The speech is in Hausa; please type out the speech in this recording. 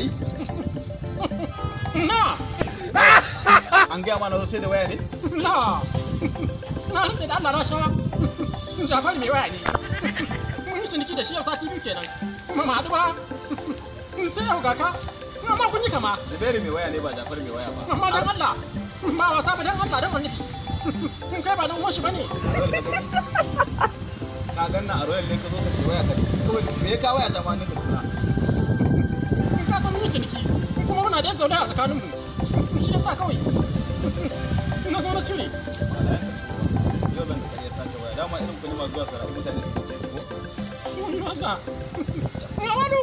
ai Na! an gaya mana sai da waya ne Na! Na rantsa da Allah na sha. Jafar mai waya ne. Mun yi ciniki da shi yau sati biyu kenan. Kuma ma haɗu ba. Sai yau ga ka. Amma kun yi kama. Zubairu mai waya ne ba Jafar mai waya ba Amma dan Allah. Ba wasa ba dan Allah dan annabi. Kun kai ba dan uwan shi bane. ka ganna a royal ne ka zo ka sai waya ka kawai me ka waya ta ma ne ka tuna Kun ka san mun yi ciniki. Kuma muna da zaune a tsakaninmu. Shi yasa kawai. Na zo na cire. yau zan ka iya sace waya dama irin kun ma zuwa sarau mutane da ke ko Mun yi wasa. Mawanu!